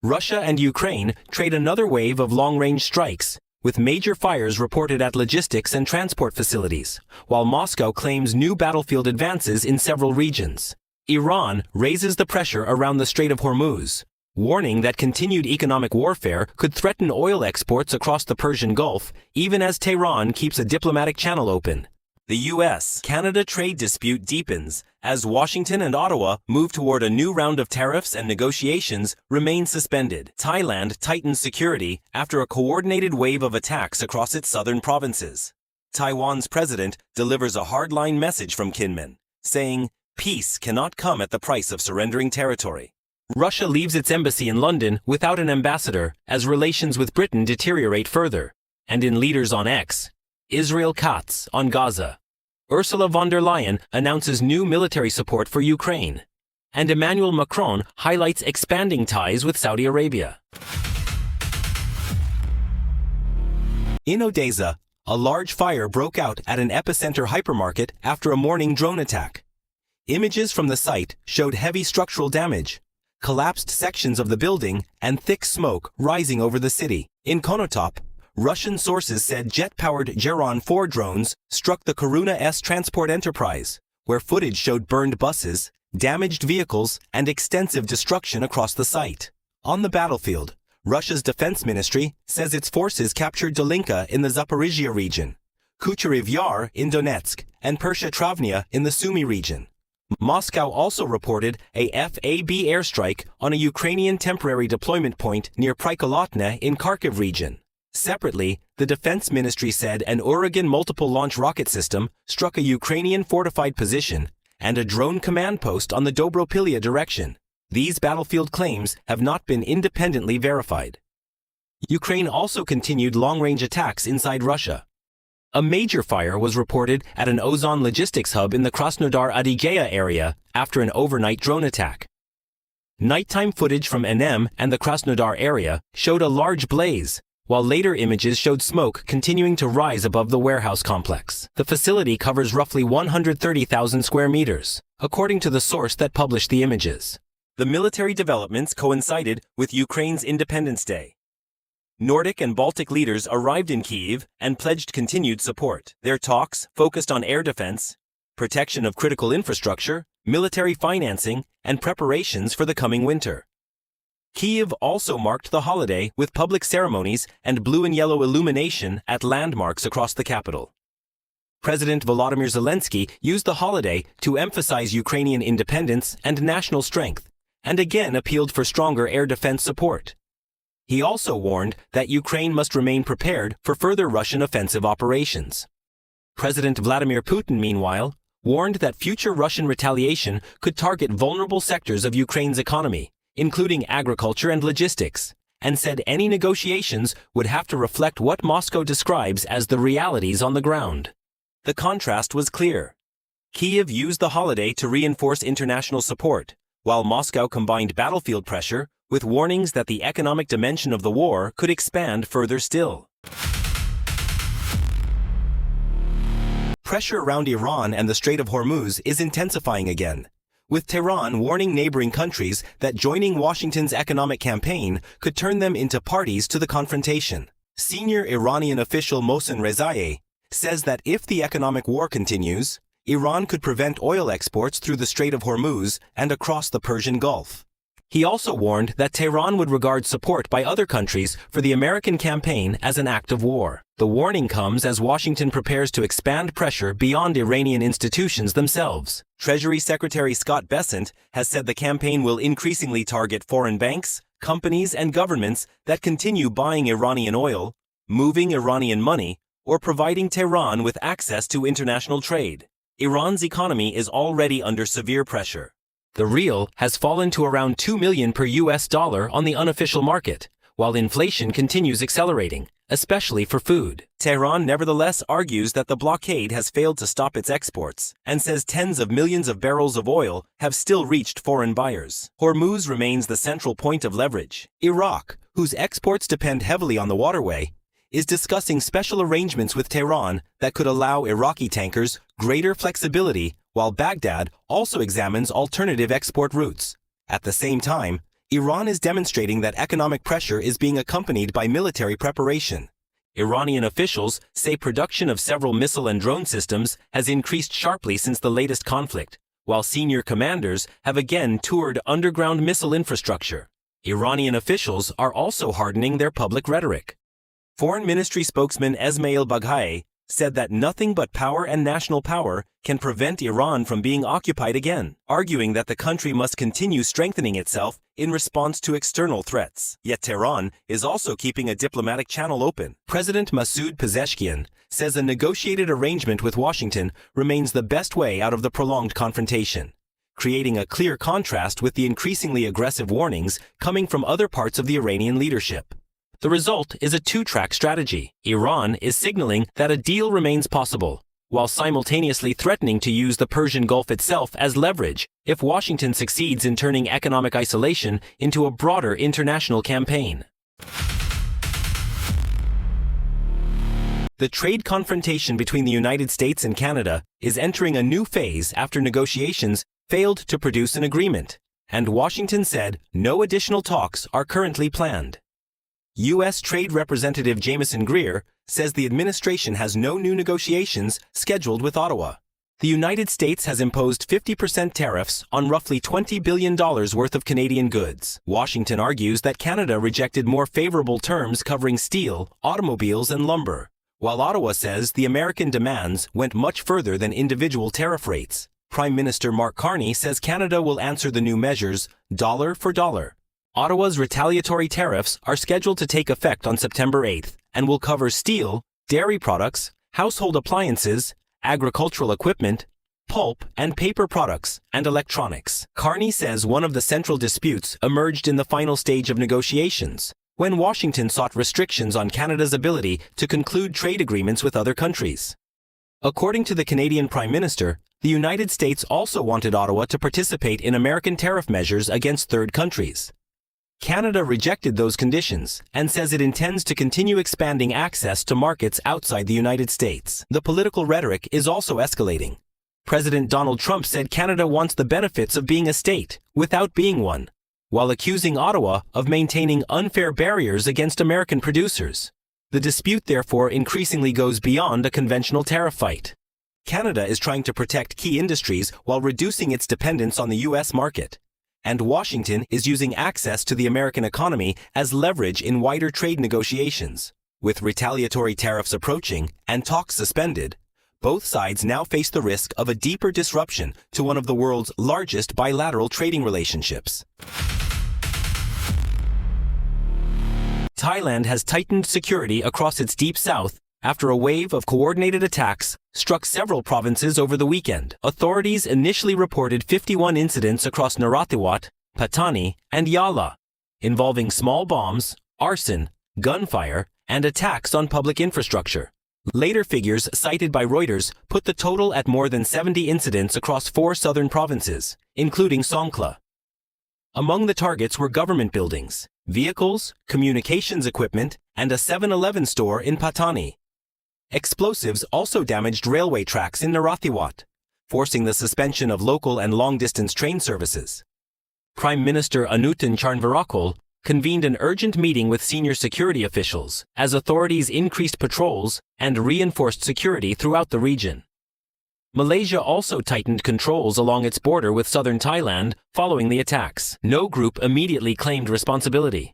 Russia and Ukraine trade another wave of long-range strikes, with major fires reported at logistics and transport facilities, while Moscow claims new battlefield advances in several regions. Iran raises the pressure around the Strait of Hormuz, warning that continued economic warfare could threaten oil exports across the Persian Gulf, even as Tehran keeps a diplomatic channel open. The U.S.-Canada trade dispute deepens as Washington and Ottawa move toward a new round of tariffs and negotiations remain suspended. Thailand tightens security after a coordinated wave of attacks across its southern provinces. Taiwan's president delivers a hardline message from Kinmen, saying, "Peace cannot come at the price of surrendering territory." Russia leaves its embassy in London without an ambassador as relations with Britain deteriorate further. And in Leaders on X, Israel cuts on Gaza. Ursula von der Leyen announces new military support for Ukraine. And Emmanuel Macron highlights expanding ties with Saudi Arabia. In Odessa, a large fire broke out at an epicenter hypermarket after a morning drone attack. Images from the site showed heavy structural damage, collapsed sections of the building, and thick smoke rising over the city. In Konotop, Russian sources said jet-powered Geron 4 drones struck the Koruna S transport enterprise, where footage showed burned buses, damaged vehicles, and extensive destruction across the site. On the battlefield, Russia's defense ministry says its forces captured Dolinka in the Zaporizhia region, Kucherev Yar in Donetsk, and Persha Travnia in the Sumy region. Moscow also reported a FAB airstrike on a Ukrainian temporary deployment point near Prikholatne in Kharkiv region. Separately, the defense ministry said an Uragan multiple-launch rocket system struck a Ukrainian fortified position and a drone command post on the Dobropilya direction. These battlefield claims have not been independently verified. Ukraine also continued long-range attacks inside Russia. A major fire was reported at an Ozon logistics hub in the Krasnodar-Adygea area after an overnight drone attack. Nighttime footage from Enem and the Krasnodar area showed a large blaze, while later images showed smoke continuing to rise above the warehouse complex. The facility covers roughly 130,000 square meters, according to the source that published the images. The military developments coincided with Ukraine's Independence Day. Nordic and Baltic leaders arrived in Kyiv and pledged continued support. Their talks focused on air defense, protection of critical infrastructure, military financing, and preparations for the coming winter. Kyiv also marked the holiday with public ceremonies and blue and yellow illumination at landmarks across the capital. President Volodymyr Zelensky used the holiday to emphasize Ukrainian independence and national strength, and again appealed for stronger air defense support. He also warned that Ukraine must remain prepared for further Russian offensive operations. President Vladimir Putin, meanwhile, warned that future Russian retaliation could target vulnerable sectors of Ukraine's economy, including agriculture and logistics, and said any negotiations would have to reflect what Moscow describes as the realities on the ground. The contrast was clear. Kyiv used the holiday to reinforce international support, while Moscow combined battlefield pressure with warnings that the economic dimension of the war could expand further still. Pressure around Iran and the Strait of Hormuz is intensifying again, with Tehran warning neighboring countries that joining Washington's economic campaign could turn them into parties to the confrontation. Senior Iranian official Mohsen Rezaieh says that if the economic war continues, Iran could prevent oil exports through the Strait of Hormuz and across the Persian Gulf. He also warned that Tehran would regard support by other countries for the American campaign as an act of war. The warning comes as Washington prepares to expand pressure beyond Iranian institutions themselves. Treasury Secretary Scott Bessent has said the campaign will increasingly target foreign banks, companies, and governments that continue buying Iranian oil, moving Iranian money, or providing Tehran with access to international trade. Iran's economy is already under severe pressure. The rial has fallen to around $2 million per US dollar on the unofficial market, while inflation continues accelerating, especially for food. Tehran nevertheless argues that the blockade has failed to stop its exports, and says tens of millions of barrels of oil have still reached foreign buyers. Hormuz remains the central point of leverage. Iraq, whose exports depend heavily on the waterway, is discussing special arrangements with Tehran that could allow Iraqi tankers greater flexibility, while Baghdad also examines alternative export routes. At the same time, Iran is demonstrating that economic pressure is being accompanied by military preparation. Iranian officials say production of several missile and drone systems has increased sharply since the latest conflict, while senior commanders have again toured underground missile infrastructure. Iranian officials are also hardening their public rhetoric. Foreign Ministry spokesman Esmail Baghaei said that nothing but power and national power can prevent Iran from being occupied again, arguing that the country must continue strengthening itself in response to external threats. Yet Tehran is also keeping a diplomatic channel open. President Masoud Pezeshkian says a negotiated arrangement with Washington remains the best way out of the prolonged confrontation, creating a clear contrast with the increasingly aggressive warnings coming from other parts of the Iranian leadership. The result is a two-track strategy. Iran is signaling that a deal remains possible, while simultaneously threatening to use the Persian Gulf itself as leverage if Washington succeeds in turning economic isolation into a broader international campaign. The trade confrontation between the United States and Canada is entering a new phase after negotiations failed to produce an agreement, and Washington said no additional talks are currently planned. U.S. Trade Representative Jamieson Greer says the administration has no new negotiations scheduled with Ottawa. The United States has imposed 50% tariffs on roughly $20 billion worth of Canadian goods. Washington argues that Canada rejected more favorable terms covering steel, automobiles, and lumber, while Ottawa says the American demands went much further than individual tariff rates. Prime Minister Mark Carney says Canada will answer the new measures dollar for dollar. Ottawa's retaliatory tariffs are scheduled to take effect on September 8th and will cover steel, dairy products, household appliances, agricultural equipment, pulp and paper products, and electronics. Carney says one of the central disputes emerged in the final stage of negotiations, when Washington sought restrictions on Canada's ability to conclude trade agreements with other countries. According to the Canadian Prime Minister, the United States also wanted Ottawa to participate in American tariff measures against third countries. Canada rejected those conditions and says it intends to continue expanding access to markets outside the United States. The political rhetoric is also escalating. President Donald Trump said Canada wants the benefits of being a state without being one, while accusing Ottawa of maintaining unfair barriers against American producers. The dispute therefore increasingly goes beyond a conventional tariff fight. Canada is trying to protect key industries while reducing its dependence on the U.S. market. And Washington is using access to the American economy as leverage in wider trade negotiations. With retaliatory tariffs approaching and talks suspended, both sides now face the risk of a deeper disruption to one of the world's largest bilateral trading relationships. Thailand has tightened security across its deep south after a wave of coordinated attacks struck several provinces over the weekend. Authorities initially reported 51 incidents across Narathiwat, Patani, and Yala, involving small bombs, arson, gunfire, and attacks on public infrastructure. Later figures cited by Reuters put the total at more than 70 incidents across 4 southern provinces, including Songkhla. Among the targets were government buildings, vehicles, communications equipment, and a 7-Eleven store in Patani. Explosives also damaged railway tracks in Narathiwat, forcing the suspension of local and long-distance train services. Prime Minister Anutin Charnvirakul convened an urgent meeting with senior security officials as authorities increased patrols and reinforced security throughout the region. Malaysia also tightened controls along its border with southern Thailand following the attacks. No group immediately claimed responsibility.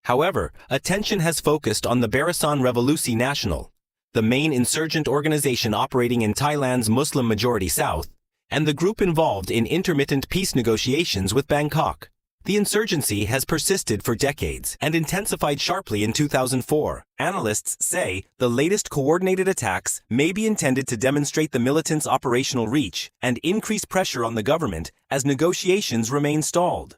However, attention has focused on the Barisan Revolusi Nasional, the main insurgent organization operating in Thailand's Muslim-majority south, and the group involved in intermittent peace negotiations with Bangkok. The insurgency has persisted for decades and intensified sharply in 2004. Analysts say the latest coordinated attacks may be intended to demonstrate the militants' operational reach and increase pressure on the government as negotiations remain stalled.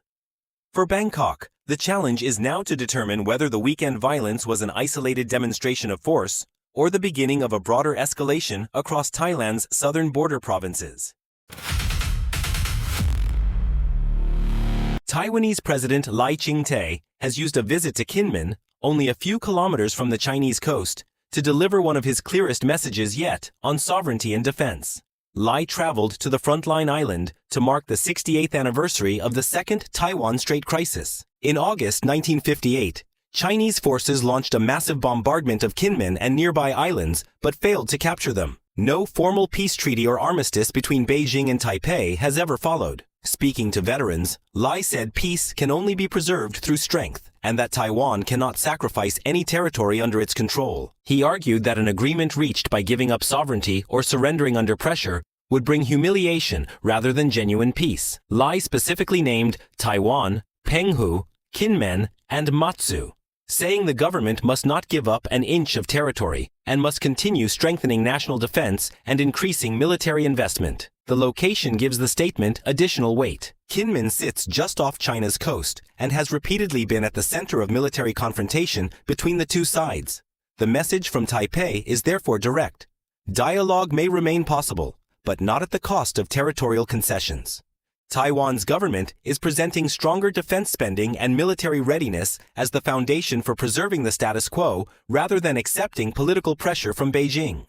For Bangkok, the challenge is now to determine whether the weekend violence was an isolated demonstration of force or the beginning of a broader escalation across Thailand's southern border provinces. Taiwanese President Lai Ching-te has used a visit to Kinmen, only a few kilometers from the Chinese coast, to deliver one of his clearest messages yet on sovereignty and defense. Lai traveled to the frontline island to mark the 68th anniversary of the Second Taiwan Strait crisis. In August 1958, Chinese forces launched a massive bombardment of Kinmen and nearby islands, but failed to capture them. No formal peace treaty or armistice between Beijing and Taipei has ever followed. Speaking to veterans, Lai said peace can only be preserved through strength, and that Taiwan cannot sacrifice any territory under its control. He argued that an agreement reached by giving up sovereignty or surrendering under pressure would bring humiliation rather than genuine peace. Lai specifically named Taiwan, Penghu, Kinmen, and Matsu, saying the government must not give up an inch of territory and must continue strengthening national defense and increasing military investment. The location gives the statement additional weight. Kinmen sits just off China's coast and has repeatedly been at the center of military confrontation between the two sides. The message from Taipei is therefore direct. Dialogue may remain possible, but not at the cost of territorial concessions. Taiwan's government is presenting stronger defense spending and military readiness as the foundation for preserving the status quo rather than accepting political pressure from Beijing.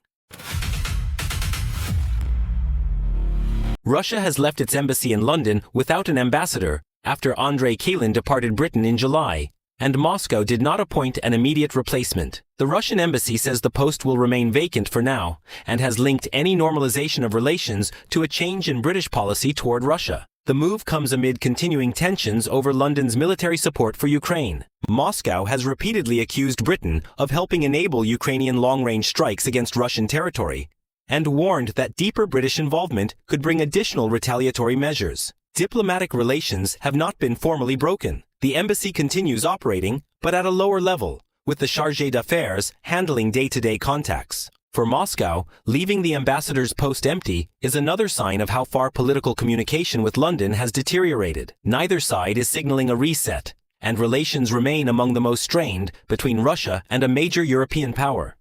Russia has left its embassy in London without an ambassador after Andrei Kelin departed Britain in July, and Moscow did not appoint an immediate replacement. The Russian embassy says the post will remain vacant for now and has linked any normalization of relations to a change in British policy toward Russia. The move comes amid continuing tensions over London's military support for Ukraine. Moscow has repeatedly accused Britain of helping enable Ukrainian long-range strikes against Russian territory, and warned that deeper British involvement could bring additional retaliatory measures. Diplomatic relations have not been formally broken. The embassy continues operating, but at a lower level, with the chargé d'affaires handling day-to-day contacts. For Moscow, leaving the ambassador's post empty is another sign of how far political communication with London has deteriorated. Neither side is signaling a reset, and relations remain among the most strained between Russia and a major European power.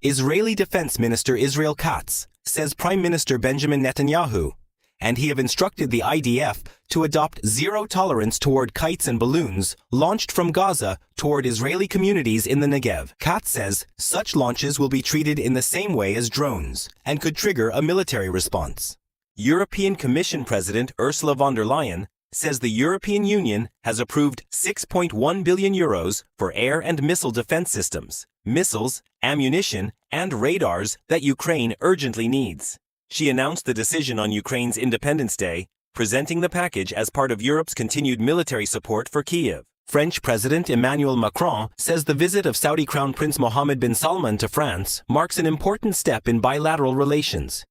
Israeli Defense Minister Israel Katz says Prime Minister Benjamin Netanyahu and he have instructed the IDF to adopt zero tolerance toward kites and balloons launched from Gaza toward Israeli communities in the Negev. Katz says such launches will be treated in the same way as drones and could trigger a military response. European Commission President Ursula von der Leyen says the European Union has approved €6.1 billion for air and missile defense systems, missiles, ammunition, and radars that Ukraine urgently needs. She announced the decision on Ukraine's Independence Day, presenting the package as part of Europe's continued military support for Kyiv. French President Emmanuel Macron says the visit of Saudi Crown Prince Mohammed bin Salman to France marks an important step in bilateral relations.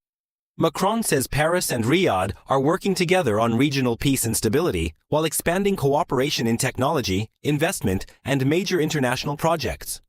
Macron says Paris and Riyadh are working together on regional peace and stability while expanding cooperation in technology, investment, and major international projects.